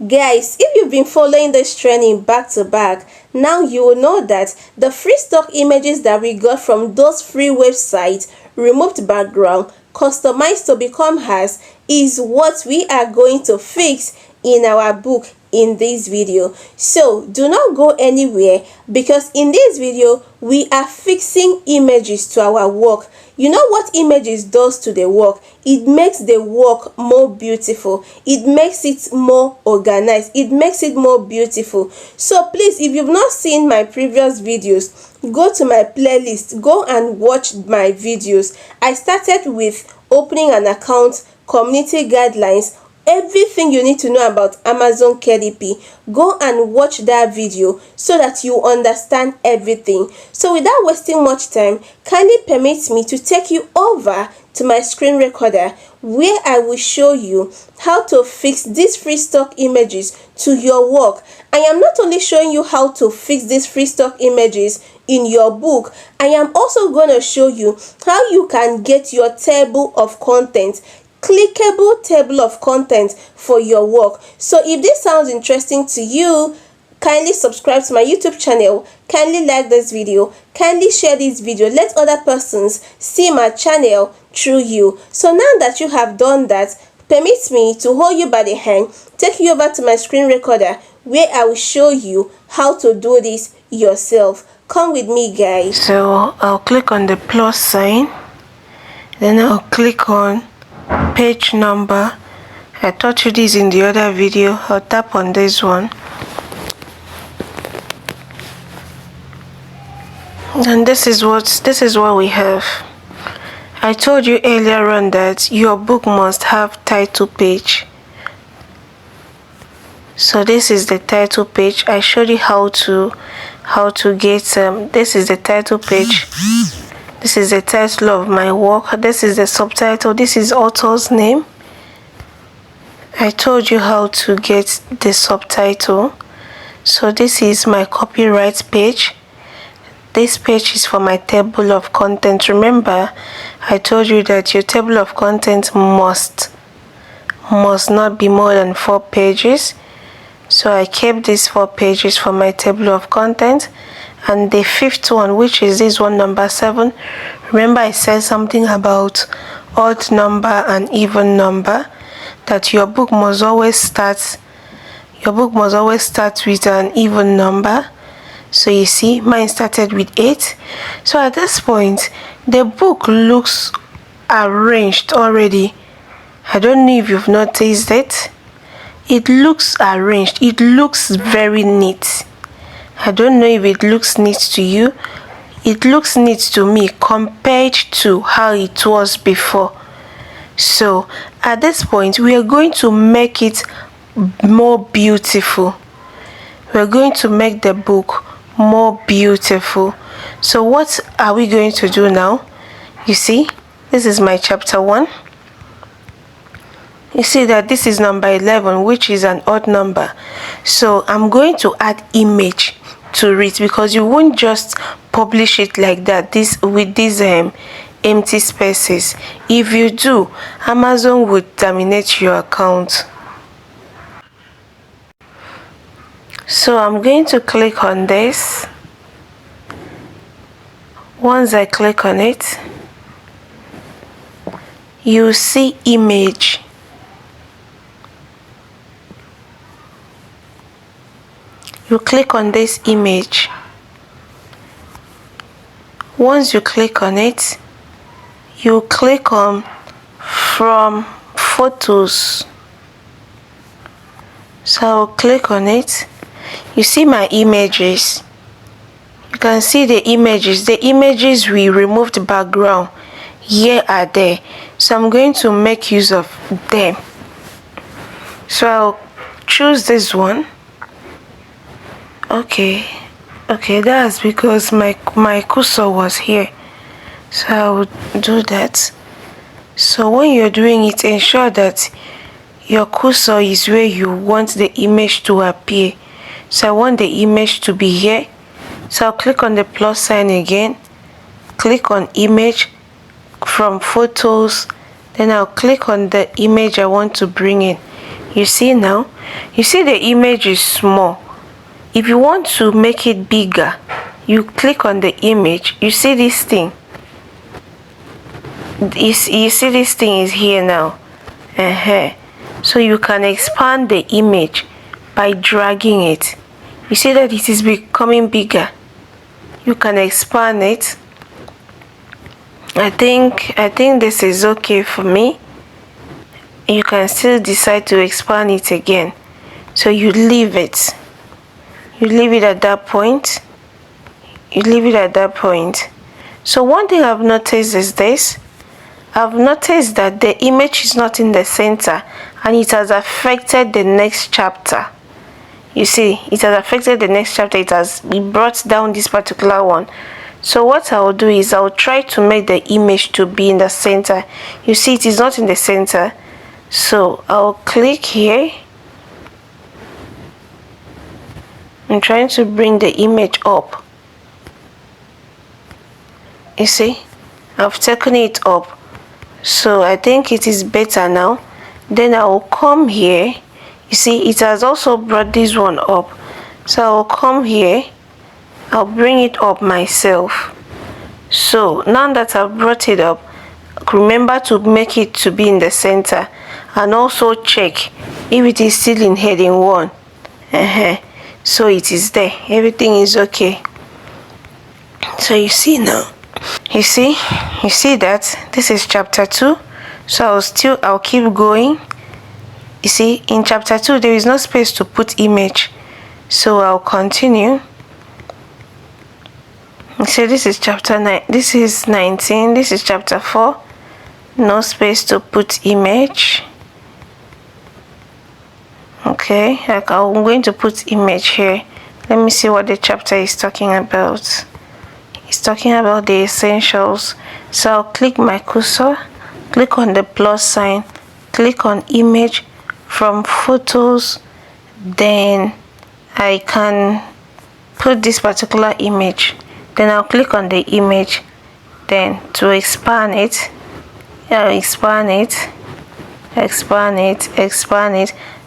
Guys, if you've been following this training back to back, now you will know that the free stock images that we got from those free websites, removed background, customized to become hers, is what we are going to fix in our book in this video. So do not go anywhere, because in this video we are fixing images to our work. You know what images does to the work? It makes the work more beautiful. It makes it more organized. It makes it more beautiful. So please, if you've not seen my previous videos, go to my playlist, go and watch my videos. I started with opening an account, community guidelines, everything you need to know about Amazon KDP. Go and watch that video so that you understand everything. So without wasting much time, kindly permit me to take you over to my screen recorder, where I will show you how to fix these free stock images to your work. I am not only showing you how to fix these free stock images in your book, I am also going to show you how you can get your table of contents, clickable table of content for your work. So if this sounds interesting to you, kindly subscribe to my YouTube channel, kindly like this video, kindly share this video, let other persons see my channel through you. So now that you have done that, permit me to hold you by the hand, take you over to my screen recorder, where I will show you how to do this yourself. Come with me, guys. So I'll click on the plus sign, then I'll click on page number. I taught you this in the other video. I'll tap on this one, and this is what we have. I told you earlier on that your book must have title page. So this is the title page. I showed you how to get this is the title page. This is the title of my work. This is the subtitle. This is author's name. I told you how to get the subtitle. So this is my copyright page. This page is for my table of content. Remember, I told you that your table of content must not be more than 4 pages. So I kept these 4 pages for my table of content. And the 5th one, which is this one, number 7, remember I said something about odd number and even number, that your book must always start with an even number. So you see, mine started with 8. So at this point, the book looks arranged already. I don't know if you've noticed it. It looks arranged. It looks very neat. I don't know if it looks neat to you. It looks neat to me compared to how it was before. So at this point, we are going to make it more beautiful. We're going to make the book more beautiful. So what are we going to do now? You see, this is my chapter 1. You see that this is number 11, which is an odd number. So I'm going to add image to it, because you won't just publish it like that, with these empty spaces. If you do, Amazon would terminate your account. So I'm going to click on this. Once I click on it, you see image. You click on this image. Once you click on it, you click on from photos. So I'll click on it. You see my images. You can see the images we removed background here are there. So I'm going to make use of them. So I'll choose this one. Okay, that's because my cursor was here. So I will do that. So when you're doing it, ensure that your cursor is where you want the image to appear. So I want the image to be here. So I'll click on the plus sign again, click on image, from photos, then I'll click on the image I want to bring in. You see now? You see the image is small. If you want to make it bigger, you click on the image. You see this thing? You see this thing is here now. So you can expand the image by dragging it. You see that it is becoming bigger. You can expand it. I think this is okay for me. You can still decide to expand it again. So you leave it. You leave it at that point. You leave it at that point. So one thing I've noticed is this. I've noticed that the image is not in the center and it has affected the next chapter. You see, it has affected the next chapter. It brought down this particular one. So what I'll do is I'll try to make the image to be in the center. You see, it is not in the center. So I'll click here. I'm trying to bring the image up. You see, I've taken it up. So I think it is better now. Then I will come here. You see, it has also brought this one up. So I'll come here. I'll bring it up myself. So now that I've brought it up, remember to make it to be in the center. And also check if it is still in heading 1. So it is there. Everything is okay. So you see now. You see that this is chapter 2. So I'll keep going. You see, in chapter 2 there is no space to put image, so I'll continue. So this is chapter 9, this is 19, this is chapter 4. No space to put image. Okay, I'm going to put image here. Let me see what the chapter is talking about. It's talking about the essentials. So I'll click my cursor, click on the plus sign, click on image from photos. Then I can put this particular image. Then I'll click on the image. Then to expand it, I'll expand it.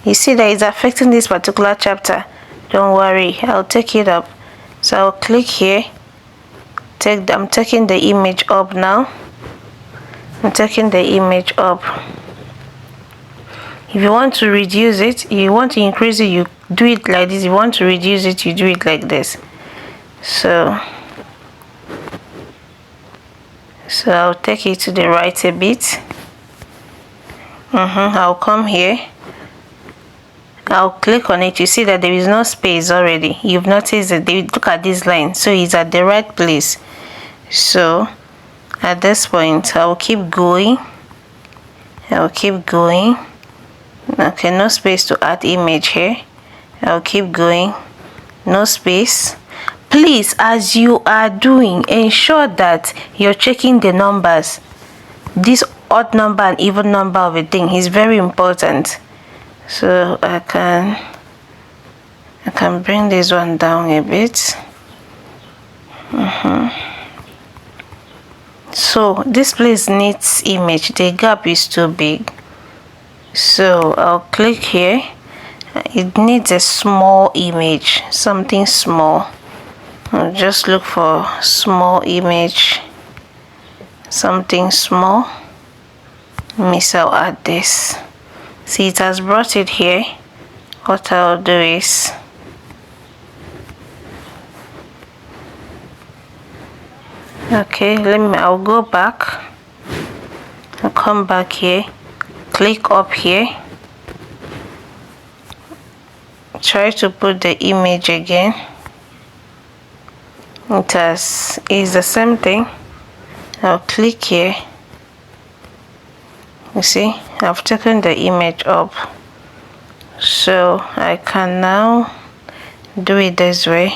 You see that it's affecting this particular chapter. Don't worry, I'll take it up. So I'll click here. I'm taking the image up now. I'm taking the image up. If you want to reduce it, you want to increase it, you do it like this. If you want to reduce it, you do it like this. So I'll take it to the right a bit. I'll come here. I'll click on it. You see that there is no space already. You've noticed that look at this line, so it's at the right place. So at this point I'll keep going. Okay, no space to add image here. I'll keep going. No space. Please, as you are doing, ensure that you're checking the numbers. This odd number and even number of a thing is very important. So I can bring this one down a bit. So this place needs image. The gap is too big. So I'll click here. It needs a small image, something small. I'll just look for small image, something small. I'll add this. See, it has brought it here. What I'll do is okay, I'll go back. I'll come back here, click up here, try to put the image again. It's the same thing. I'll click here. You see, I've taken the image up, so I can now do it this way.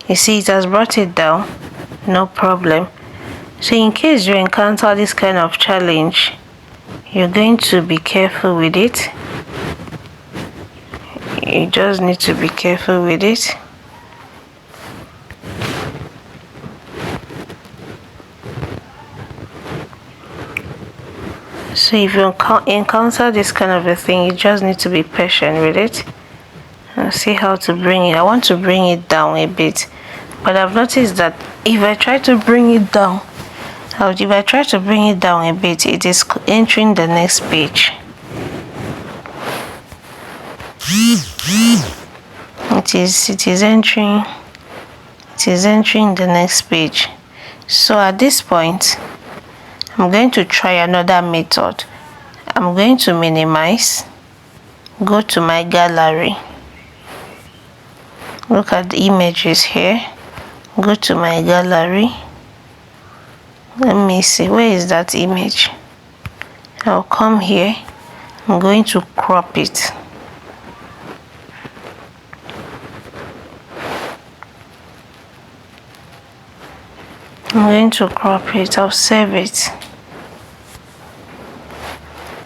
You see, it has brought it down. No problem. So in case you encounter this kind of challenge, you're going to be careful with it. You just need to be careful with it. So if you encounter this kind of a thing, you just need to be patient with it and see how to bring it. I want to bring it down a bit, but I've noticed that if I try to bring it down, if I try to bring it down a bit, it is entering the next page. It is entering the next page. So at this point, I'm going to try another method. I'm going to minimize, go to my gallery, look at the images here, go to my gallery. Let me see, where is that image? I'll come here. I'm going to crop it. I'm going to crop it. I'll save it.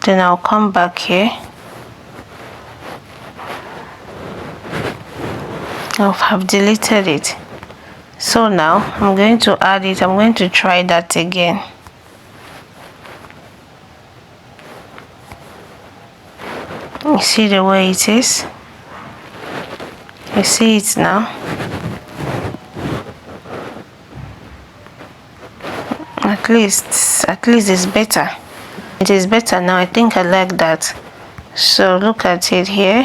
Then I'll come back here. I'll have deleted it. So now I'm going to add it. I'm going to try that again. You see the way it is? You see it now? At least it's better. It is better now. I think I like that. So look at it here.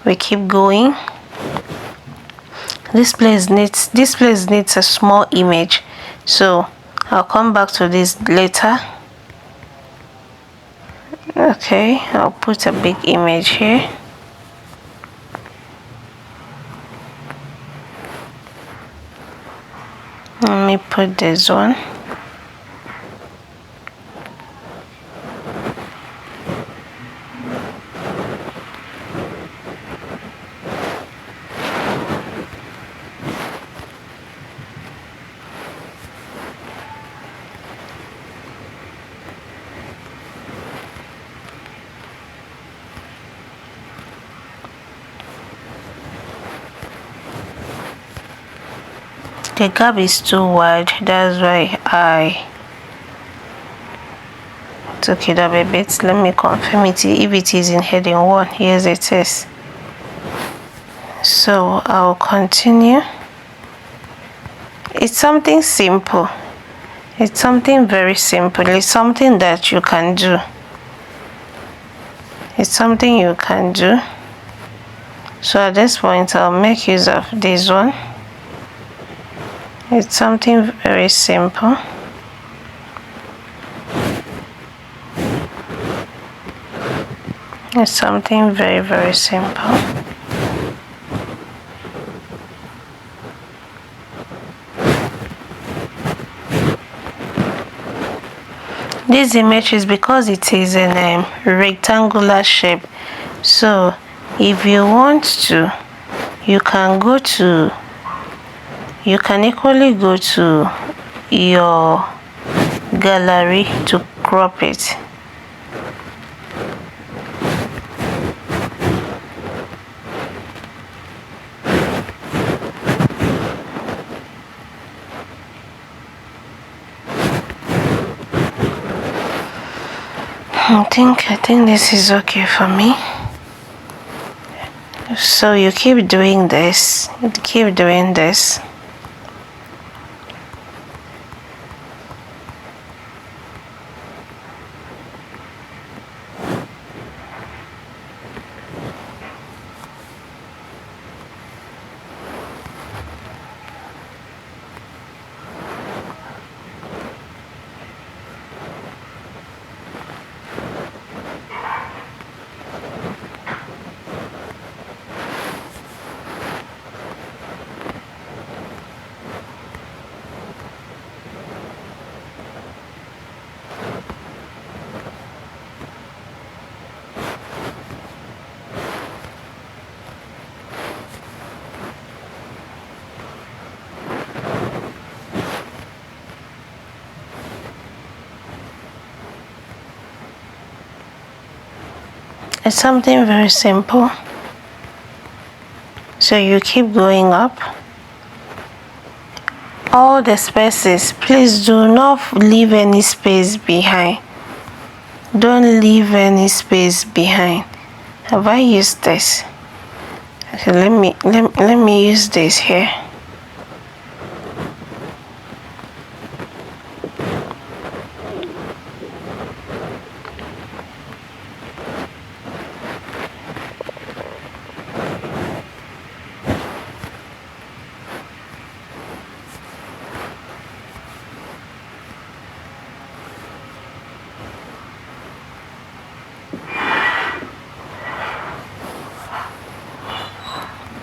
We keep going. This place needs a small image, so I'll come back to this later. Okay, I'll put a big image here. Let me put this one. The gap is too wide, that's why I took it up a bit. Let me confirm it if it is in heading 1. Yes, it is. So I'll continue. It's something simple. It's something very simple. It's something that you can do. It's something you can do. So at this point, I'll make use of this one. It's something very simple. It's something very, very simple. This image is because it is in a rectangular shape. So if you want to, you can equally go to your gallery to crop it. I think this is okay for me. So you keep doing this. It's something very simple. So you keep going up. All the spaces, please do not leave any space behind. Don't leave any space behind. Have I used this? Okay, let me use this here.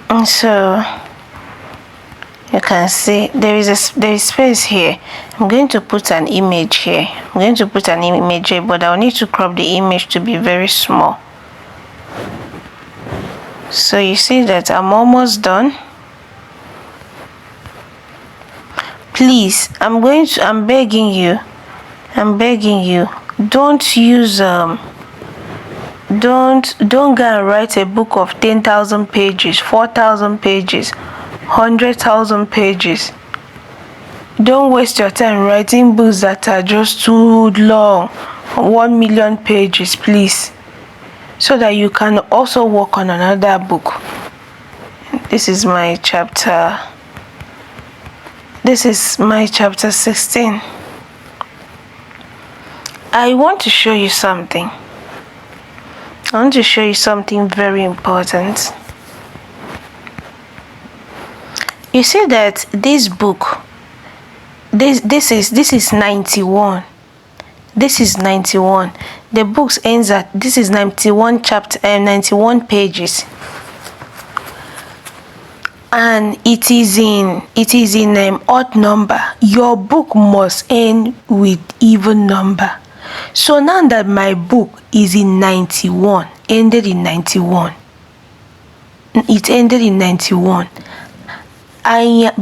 And so you can see there is space here. I'm going to put an image here. But I'll need to crop the image to be very small. So you see that I'm almost done. Please, I'm begging you, don't use don't go and write a book of 10,000 pages, 4,000 pages, 100,000 pages. Don't waste your time writing books that are just too long, 1 million pages, please, so that you can also work on another book. This is my chapter 16. I want to show you something. Very important. You see that this book, this is 91. This is 91. The book ends at, this is 91 chapter, 91 pages. And it is in odd number. Your book must end with even number. So now that my book is in 91, ended in 91, it ended in 91.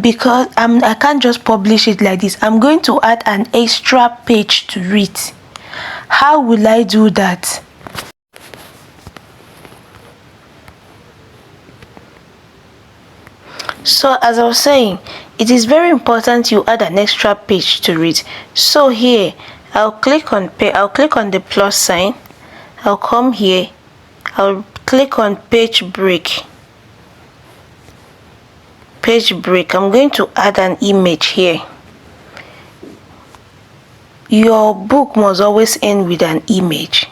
Because I can't just publish it like this. I'm going to add an extra page to read. How will I do that? So as I was saying, it is very important you add an extra page to read. So here, I'll click on the plus sign. I'll come here. I'll click on page break. I'm going to add an image here. Your book must always end with an image.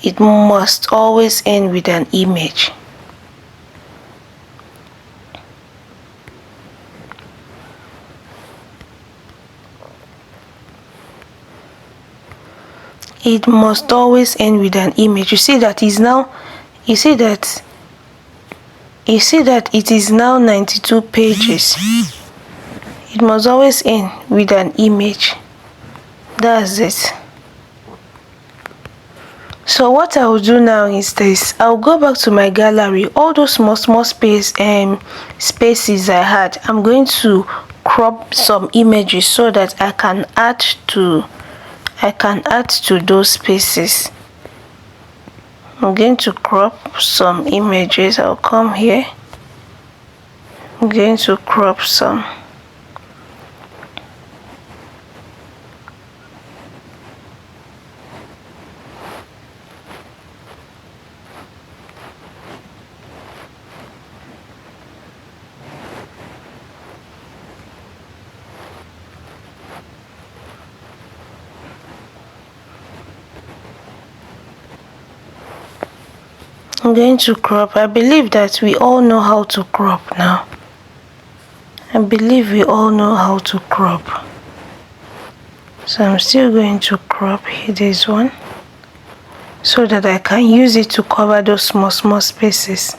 It must always end with an image. It must always end with an image. You see that it is now 92 pages. It must always end with an image. That's it. So what I will do now is this. I'll go back to my gallery. All those small spaces I had, I'm going to crop some images so that I can add to those spaces. I'm going to crop some images. I'll come here. I'm going to crop some. I'm going to crop. I believe that we all know how to crop now. So I'm still going to crop here this one so that I can use it to cover those small spaces.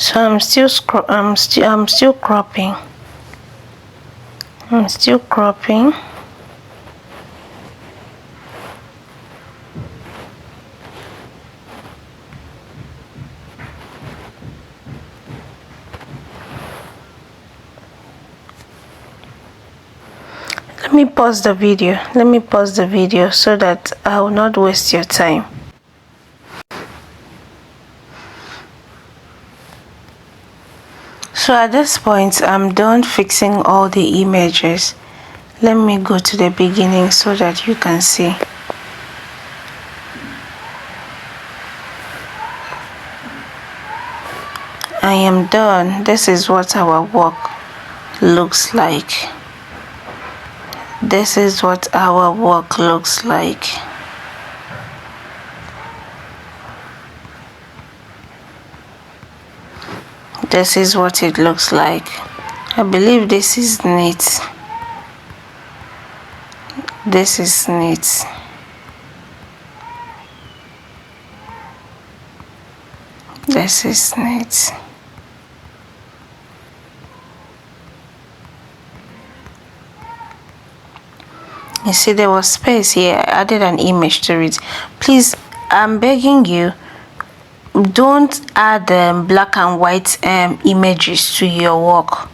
So I'm still cropping. I'm still cropping. Let me pause the video so that I will not waste your time. So at this point, I'm done fixing all the images. Let me go to the beginning so that you can see. I am done. This is what our work looks like. This is what our work looks like. This is what it looks like. I believe this is neat. This is neat. This is neat. You see, there was space here. I added an image to it. Please, I'm begging you, don't add black and white images to your work.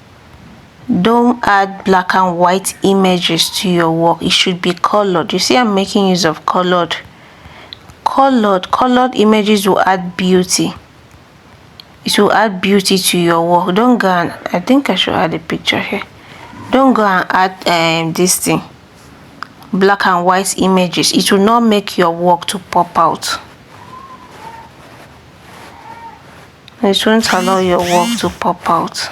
Don't add black and white images to your work. It should be colored. You see, I'm making use of colored images will add beauty. It will add beauty to your work. Don't go and, I think I should add a picture here. Don't go and add this thing, black and white images. It will not make your work to pop out. It won't allow your work to pop out.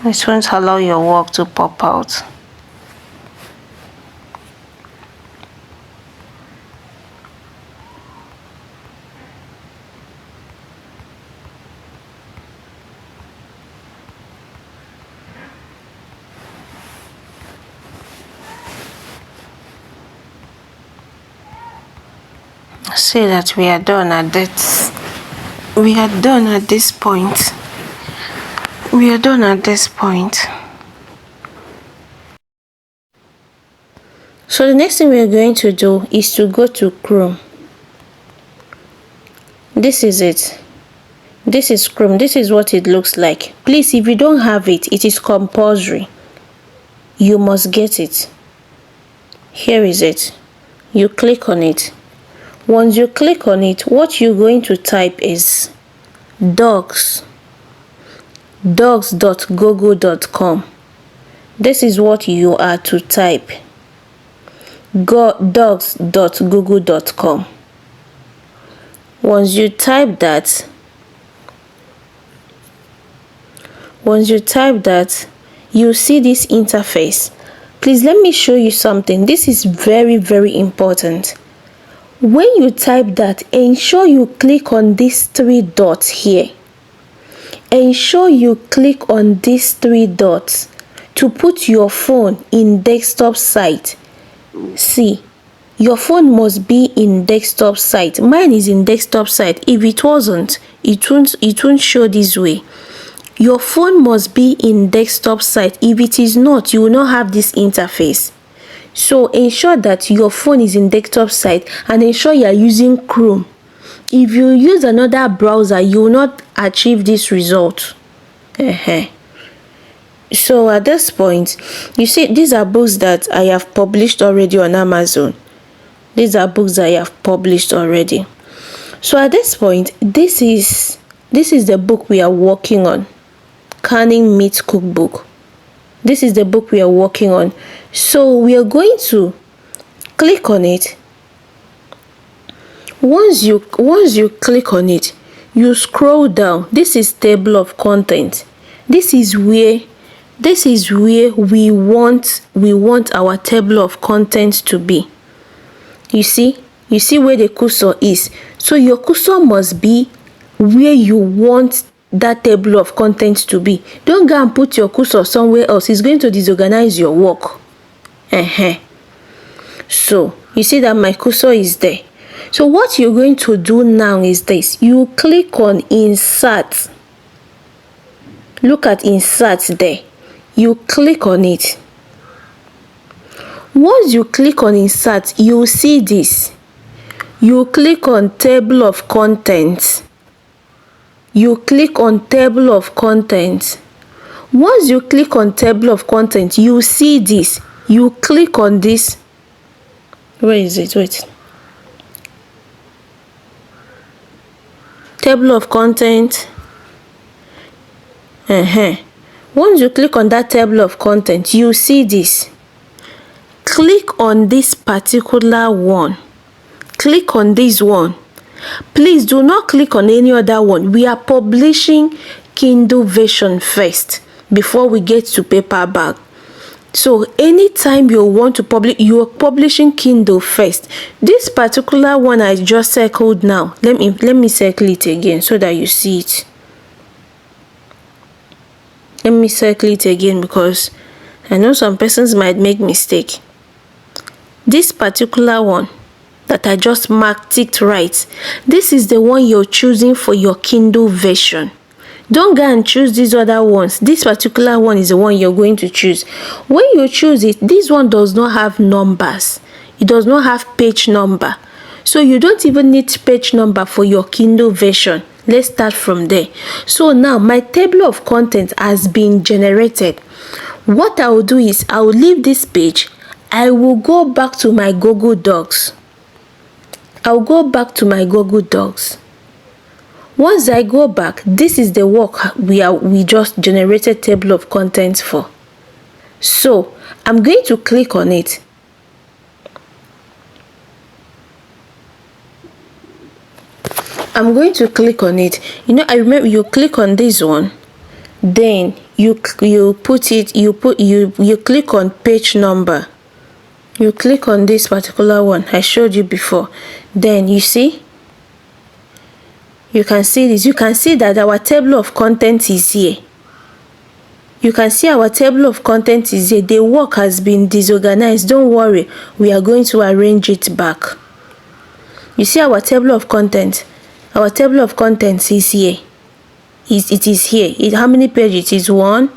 It won't allow your work to pop out. Say that we are done at this. We are done at this point. We are done at this point. So the next thing we are going to do is to go to Chrome. This is it. This is Chrome. This is what it looks like. Please, if you don't have it, it is compulsory. You must get it. Here is it. You click on it. Once you click on it, what you're going to type is docs.google.com. This is what you are to type. docs.google.com. Once you type that, you see this interface. Please let me show you something. This is very, very important. When you type that, ensure you click on these 3 dots here. Ensure you click on these 3 dots to put your phone in desktop site. See, your phone must be in desktop site. Mine is in desktop site. If it wasn't, it won't show this way. Your phone must be in desktop site. If it is not, you will not have this interface. So ensure that your phone is in desktop site and ensure you are using Chrome. If you use another browser, you will not achieve this result. So at this point, you see, these are books that I have published already on Amazon. These are books I have published already. So at this point, this is the book we are working on. Canning Meat Cookbook. This is the book we are working on. So we are going to click on it. Once you click on it, you scroll down. This is table of content. This is where we want our table of contents to be. You see where the cursor is. So your cursor must be where you want that table of contents to be. Don't go and put your cursor somewhere else. It's going to disorganize your work. So you see that my cursor is there. So what you're going to do now is this. You click on insert. Look at insert there. You click on it. Once you click on insert, you see this. You click on table of contents. You click on table of contents. Once you click on table of contents, you see this. You click on this. Where is it? Wait. Table of contents. Once you click on that table of contents, you see this. Click on this particular one. Click on this one. Please do not click on any other one. We are publishing Kindle version first before we get to paperback. So anytime you want to publish, you are publishing Kindle first. This particular one I just circled now. Let me circle it again so that you see it. Let me circle it again because I know some persons might make mistake. This particular one that I just marked ticked right, this is the one you're choosing for your Kindle version. Don't go and choose these other ones. This particular one is the one you're going to choose. When you choose it, this one does not have numbers. It does not have page number. So you don't even need page number for your Kindle version. Let's start from there. So now my table of contents has been generated. What I will do is I will leave this page. I will go back to my Google Docs. I'll go back to my Google Docs. Once I go back, this is the work we just generated table of contents for. So I'm going to click on it. I'm going to click on it. You know, I remember you click on this one, then you click on page number. You click on this particular one I showed you before. Then you see, you can see this. You can see that our table of contents is here. You can see our table of contents is here. The work has been disorganized. Don't worry, we are going to arrange it back. You see our table of contents. Our table of contents is here. It is here. How many pages? It is 1,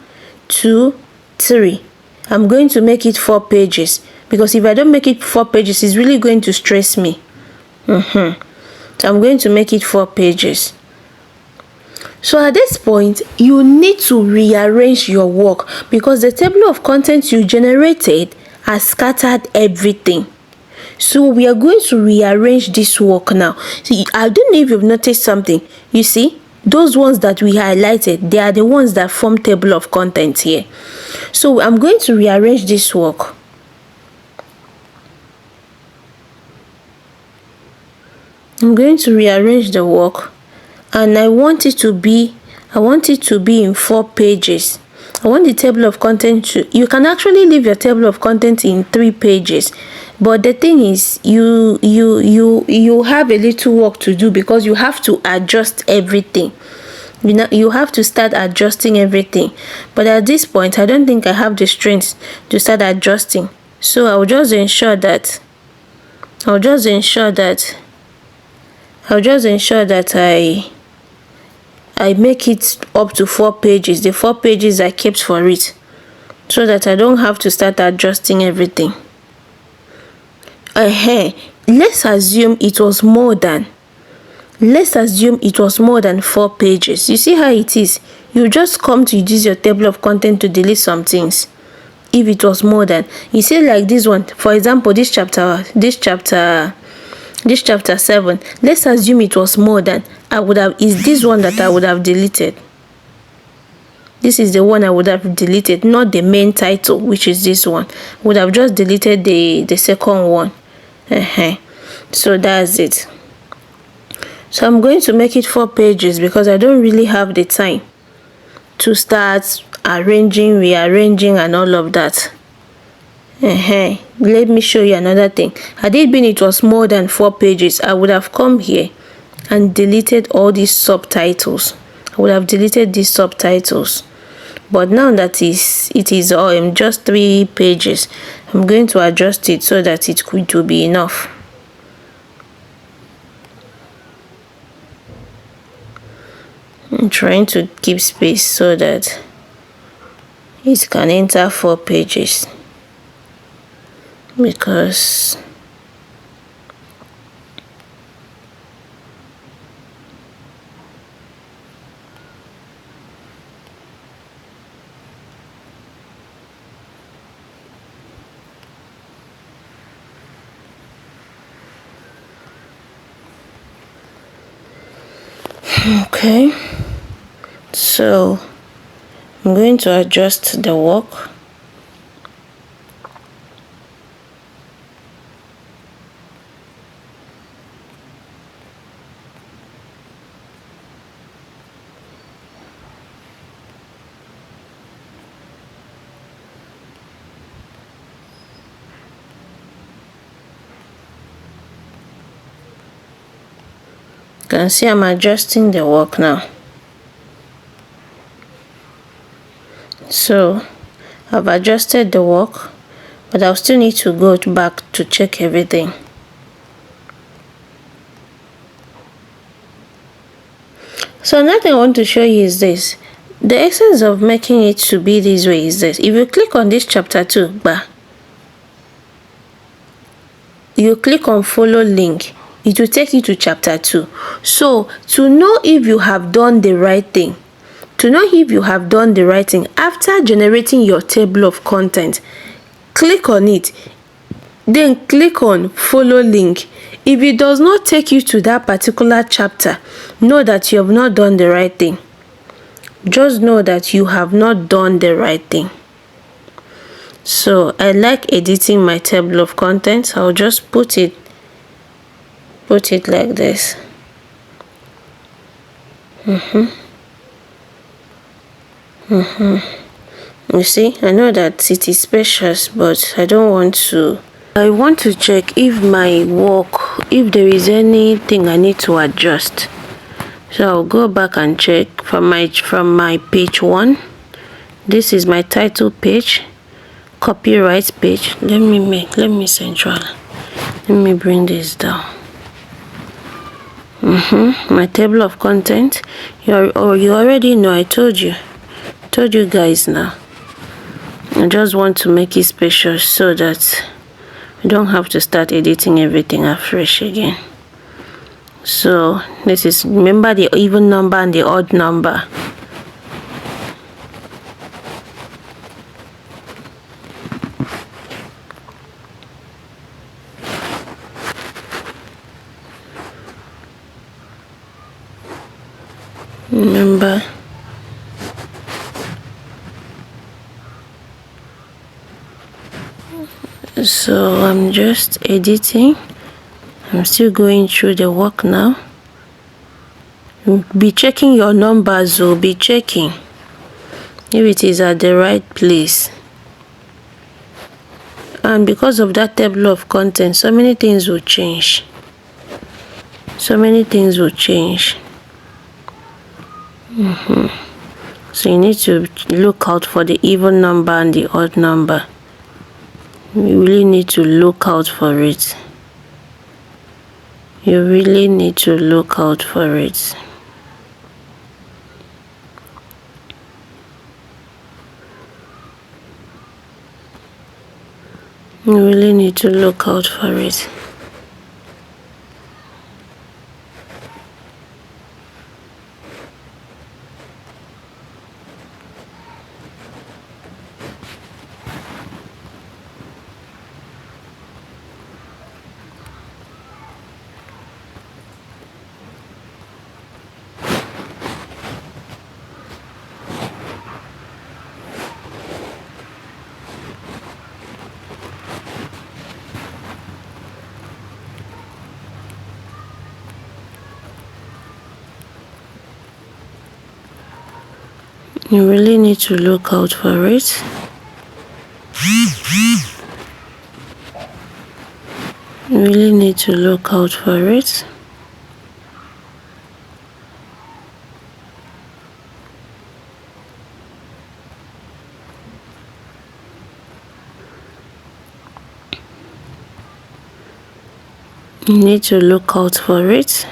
2, 3. I'm going to make it 4 pages because if I don't make it 4 pages, it's really going to stress me. So I'm going to make it 4 pages. So at this point, you need to rearrange your work because the table of contents you generated has scattered everything. So we are going to rearrange this work now. See, I don't know if you've noticed something. You see, those ones that we highlighted, they are the ones that form table of contents here. So I'm going to rearrange this work. I'm going to rearrange the work, and I want it to be in 4 pages. I want the table of contents to, you can actually leave your table of contents in 3 pages, but the thing is you have a little work to do because you have to adjust everything. You have to start adjusting everything, but at this point I don't think I have the strength to start adjusting. So I'll just ensure that I make it up to 4 pages. The 4 pages I kept for it, so that I don't have to start adjusting everything. Let's assume it was more than 4 pages. You see how it is? You just come to use your table of content to delete some things. If it was more than, you see, like this one, for example, this chapter 7, let's assume it was more than, is this one that I would have deleted. This is the one I would have deleted, not the main title, which is this one. Would have just deleted the second one. So that's it. So I'm going to make it 4 pages because I don't really have the time to start arranging, rearranging and all of that. Let me show you another thing. Had it been it was more than 4 pages, I would have come here and deleted all these subtitles. I would have deleted these subtitles. But now that it is just 3 pages, I'm going to adjust it so that it will be enough. I'm trying to keep space so that it can enter 4 pages, because okay, so I'm going to adjust the work. You can see I'm adjusting the work now. So I've adjusted the work, but I'll still need to go back to check everything. So another thing I want to show you is this. The essence of making it to be this way is this. If you click on this chapter 2, you click on follow link, it will take you to chapter 2. So to know if you have done the right thing, after generating your table of content, click on it, then click on follow link. If it does not take you to that particular chapter, know that you have not done the right thing. Just know that you have not done the right thing. So I like editing my table of contents. I'll just put it like this. You see, I know that it is spacious, but I want to check if my work, if there is anything I need to adjust. So I'll go back and check from my page 1. This is my title page, copyright page. Let me central. Let me bring this down. My table of content. You already know. I told you guys now. I just want to make it spacious so that I don't have to start editing everything afresh again. So this is, remember the even number and the odd number. Remember. So I'm just editing. I'm still going through the work now. Be checking your numbers, or be checking if it is at the right place. And because of that table of contents, so many things will change. So you need to look out for the even number and the odd number. You really need to look out for it. You really need to look out for it. You really need to look out for it. You really need to look out for it. You really need to look out for it. You need to look out for it.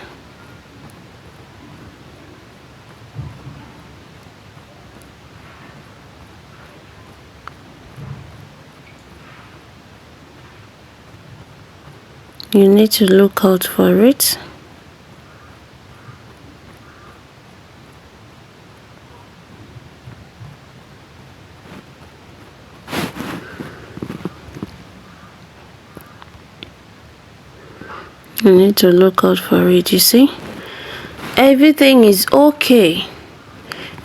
You need to look out for it. You need to look out for it, you see? Everything is okay.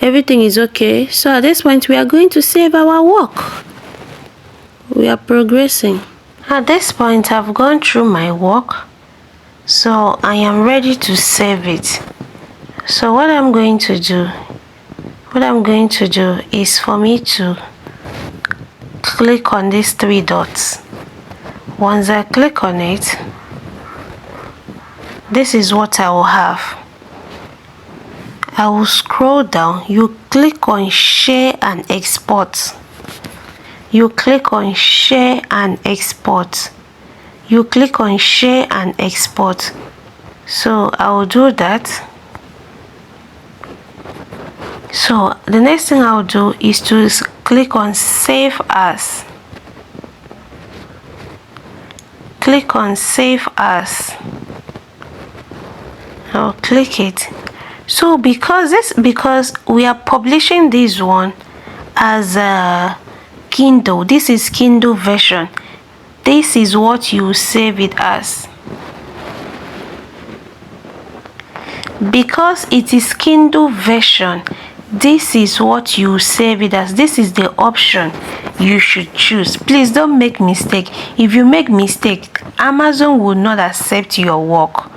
Everything is okay. So at this point, we are going to save our work. We are progressing. At this point, I've gone through my work. So I am ready to save it. So what I'm going to do is for me to click on these three dots. Once I click on it, this is what I will have. I will scroll down. You click on share and export. You click on share and export. You click on share and export. So I will do that. So the next thing I'll do is to click on save as. Click on save as. I'll click it. So because we are publishing this one as a Kindle, this is Kindle version. This is what you save it as. Because it is Kindle version, this is what you save it as. This is the option you should choose. Please don't make mistake. If you make mistake, Amazon will not accept your work.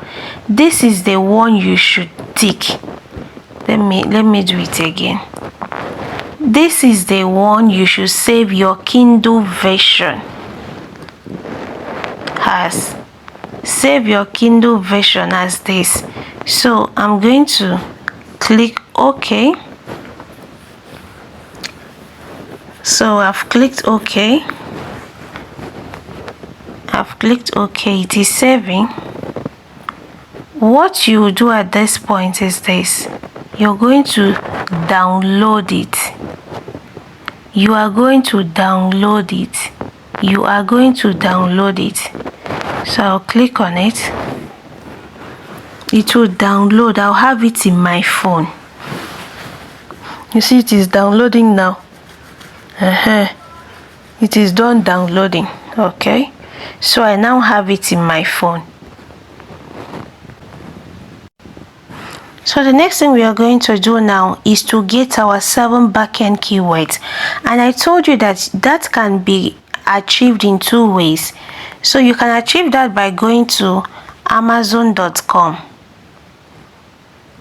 This is the one you should tick. Let me do it again. This is the one you should save your Kindle version as. Save your Kindle version as this. So I'm going to click OK. So I've clicked OK. I've clicked OK. It is saving. What you do at this point is this. You're going to download it. You are going to download it. You are going to download it. So I'll click on it. It will download. I'll have it in my phone. You see, it is downloading now. It is done downloading. Okay. So I now have it in my phone. So the next thing we are going to do now is to get our 7 backend keywords. And I told you that can be achieved in 2 ways. So you can achieve that by going to amazon.com.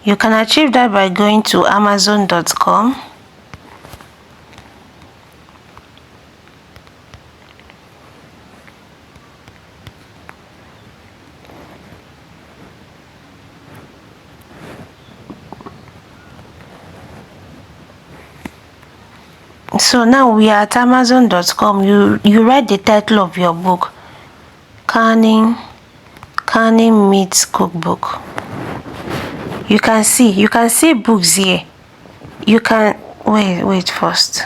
You can achieve that by going to amazon.com. So now we are at amazon.com. You write the title of your book, Canning Meets Cookbook. You can see books here. You can wait first.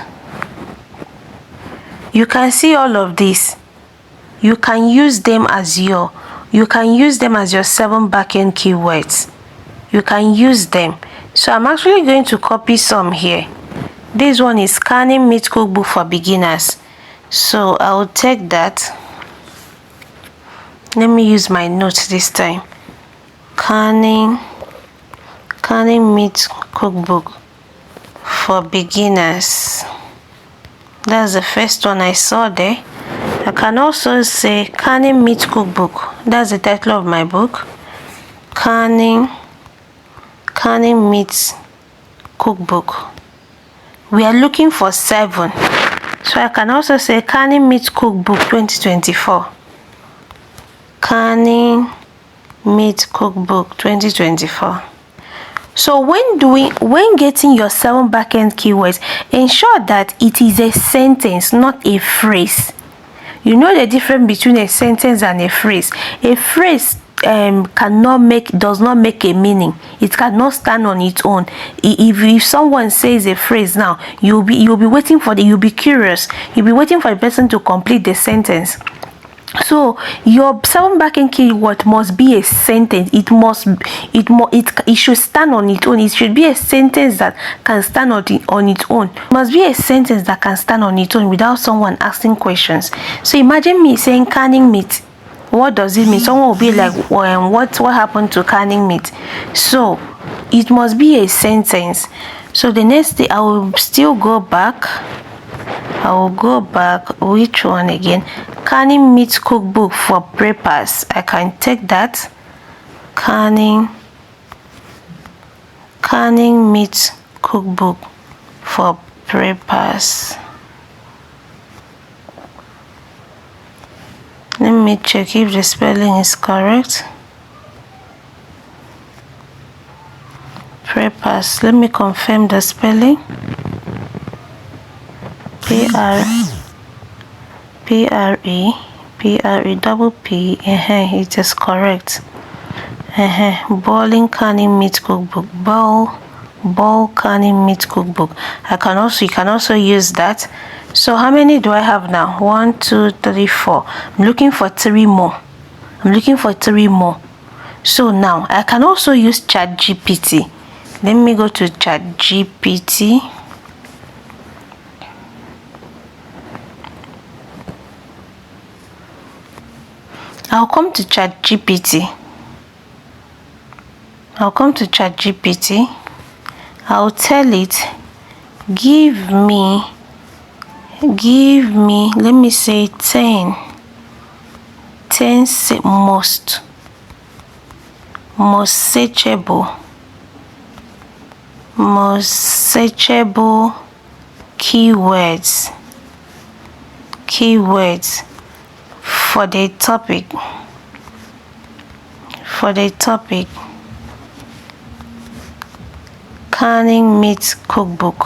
You can see all of this. You can use them as your 7 backend keywords. You can use them. So I'm actually going to copy some here. This one is Canning Meat Cookbook for Beginners. So I'll take that. Let me use my notes this time. Canning Meat Cookbook for Beginners. That's the first one I saw there. I can also say Canning Meat Cookbook. That's the title of my book. Canning Meat Cookbook. We are looking for 7. So I can also say Canning Meat Cookbook 2024. Canning Meat Cookbook 2024. So when getting your 7 backend keywords, ensure that it is a sentence, not a phrase. You know the difference between a sentence and a phrase. A phrase does not make a meaning. It cannot stand on its own. If someone says a phrase now, you'll be waiting for you'll be curious. You'll be waiting for the person to complete the sentence. So your 7 backend keyword must be a sentence. It should stand on its own. It should be a sentence that can stand on its own. It must be a sentence that can stand on its own without someone asking questions. So imagine me saying canning meat. What does it mean? Someone will be like, what happened to canning meat? So it must be a sentence. So the next day I will still go back. Which one again? Canning meat cookbook for preppers. I can take that. Canning meat cookbook for preppers. Let me check if the spelling is correct. Preppers. Let me confirm the spelling. P-R-E double P. It is correct. Boiling canning meat cookbook. Boil canning meat cookbook. You can also use that. So how many do I have now? 1, 2, 3, 4. I'm looking for 3 more. So now I can also use ChatGPT. Let me go to ChatGPT. I'll come to ChatGPT. I'll tell it, give me, let me say 10 most searchable keywords for the topic canning meat cookbook.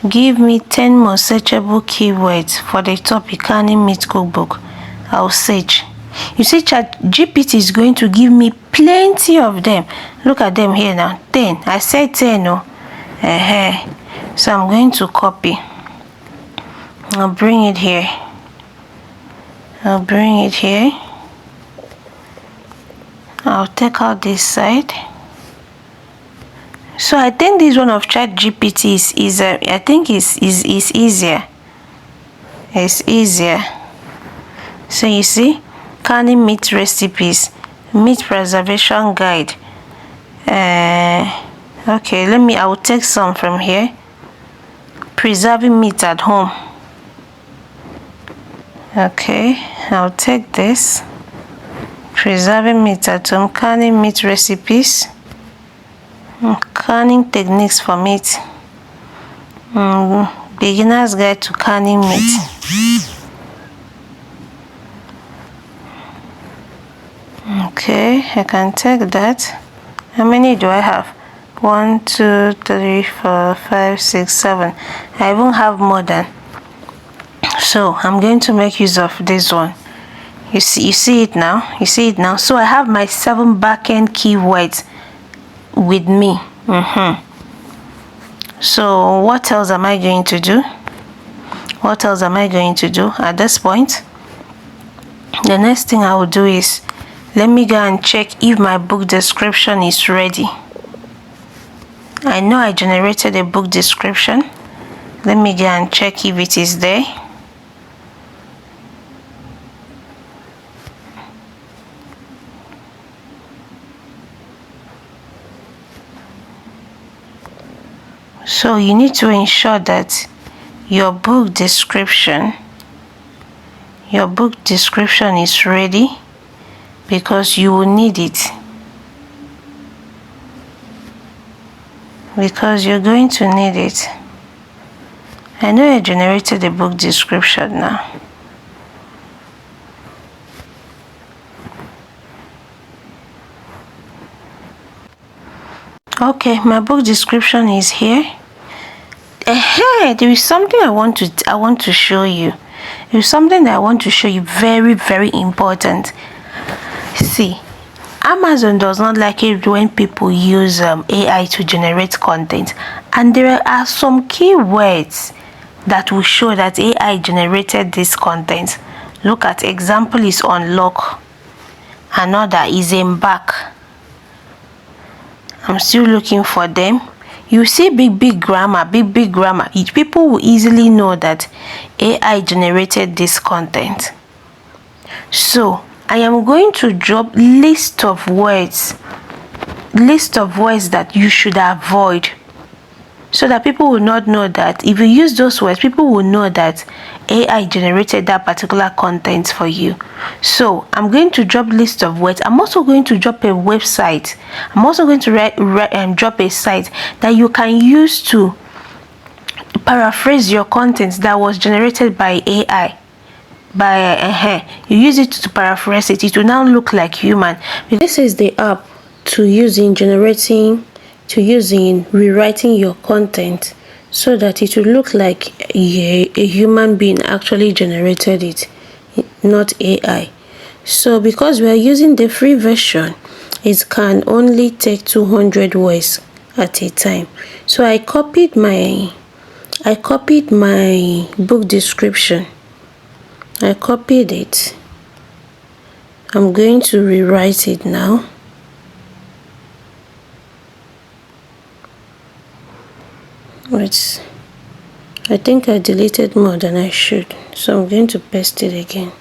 Give me 10 most searchable keywords for the topic canning meat cookbook. I'll search. You see, ChatGPT is going to give me plenty of them. Look at them here now. 10. I said 10. No. So I'm going to copy. I'll bring it here. I'll take out this side. So I think this one of ChatGPT is easier. It's easier. So you see, canning meat recipes, meat preservation guide. Okay, I will take some from here. Preserving meat at home. Okay, I'll take this. Preserving meat at home, canning meat recipes, canning techniques for meat, beginner's guide to canning meat. Okay, I can take that. How many do I have? 1, 2, 3, 4, 5, 6, 7. I even have more than. So I'm going to make use of this one. You see it now. So I have my 7 backend keywords with me. So what else am I going to do? At this point? The next thing I will do is, let me go and check if my book description is ready. I know I generated a book description. Let me go and check if it is there. So you need to ensure that your book description is ready, because you will need it. Because you're going to need it. I know I generated the book description now. Okay, my book description is here. There is something I want to show you. It's something that I want to show you, very, very important. See, Amazon does not like it when people use AI to generate content, and there are some keywords that will show that AI generated this content. Look at example is unlock, another is embark. I'm still looking for them. You see big grammar, big grammar. People will easily know that AI generated this content. So I am going to drop list of words that you should avoid, so that people will not know that if you use those words, people will know that AI generated that particular content for you. So I'm going to drop list of words. I'm also going to drop a website. I'm also going to drop a site that you can use to paraphrase your content that was generated by AI. You use it to paraphrase it. It will now look like human. This is the app to use in rewriting your content, so that it will look like a human being actually generated it, not AI. So because we are using the free version, it can only take 200 words at a time. So I copied my book description. I copied it. I'm going to rewrite it now. Wait, I think I deleted more than I should, so I'm going to paste it again.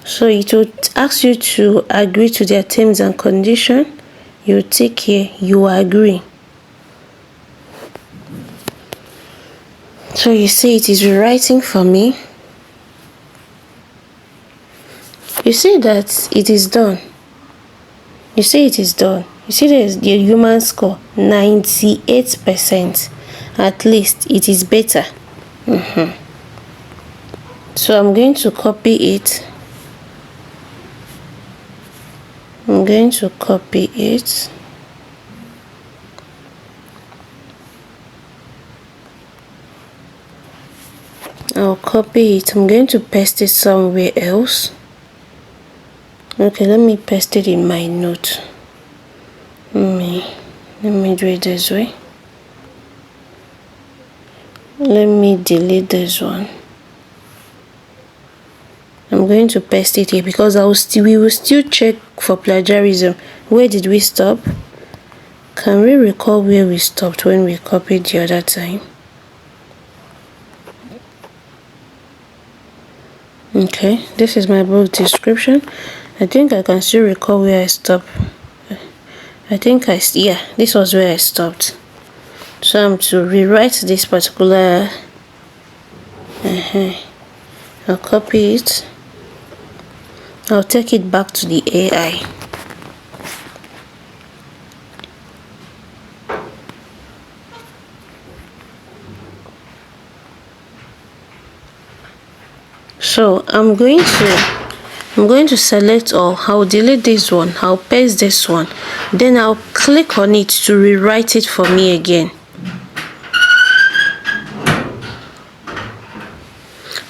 So it will ask you to agree to their terms and conditions. You tick here, you agree. So you see it is rewriting for me. You see that it is done. You see it is done. You see there's the human score, 98%. At least it is better. So I'm going to copy it. I'm going to copy it. I'll copy it. I'm going to paste it somewhere else. Okay, let me paste it in my note. Let me do it this way. Let me delete this one. I'm going to paste it here because we will still check for plagiarism. Where did we stop? Can we recall where we stopped when we copied the other time? Okay, this is my book description. I think I can still recall where I stopped. This was where I stopped. So I'm to rewrite this particular. I'll copy it. I'll take it back to the AI. So I'm going to select all. I'll delete this one. I'll paste this one. Then I'll click on it to rewrite it for me again.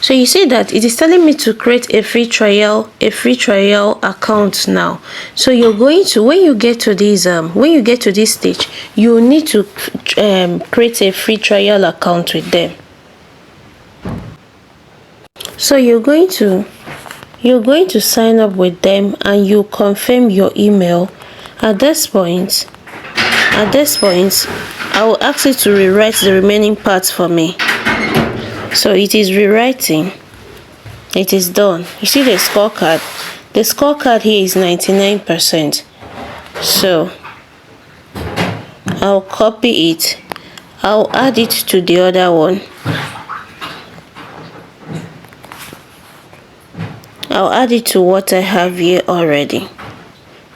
So you see that it is telling me to create a free trial account now. So you're going to, when you get to this stage, you need to create a free trial account with them. So you're going to sign up with them and you confirm your email. At this point, I will ask you to rewrite the remaining parts for me. So it is rewriting. It is done. You see the scorecard? The scorecard here is 99%. So I'll copy it. I'll add it to the other one. I'll add it to what I have here already.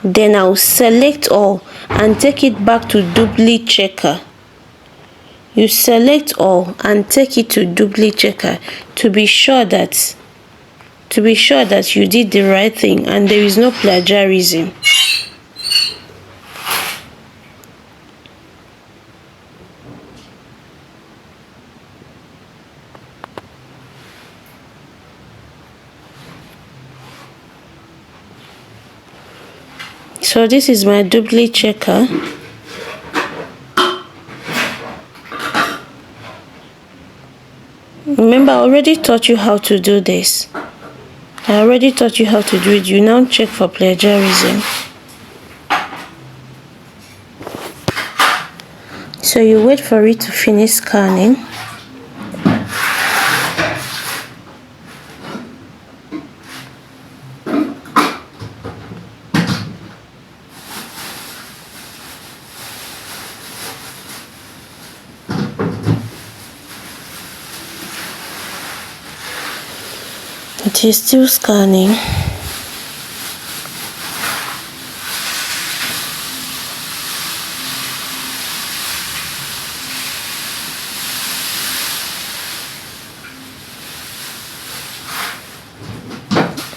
Then I'll select all and take it back to duplicate checker. You select all and take it to duplicate checker to be sure that to be sure that you did the right thing and there is no plagiarism. So this is my duplicate checker. Remember, I already taught you how to do this. I already taught you how to do it. You now check for plagiarism. So you wait for it to finish scanning. It is still scanning.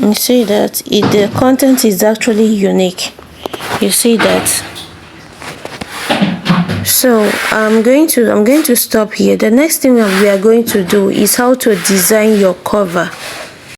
You see that the content is actually unique. You see that. So I'm going to stop here. The next thing we are going to do is how to design your cover.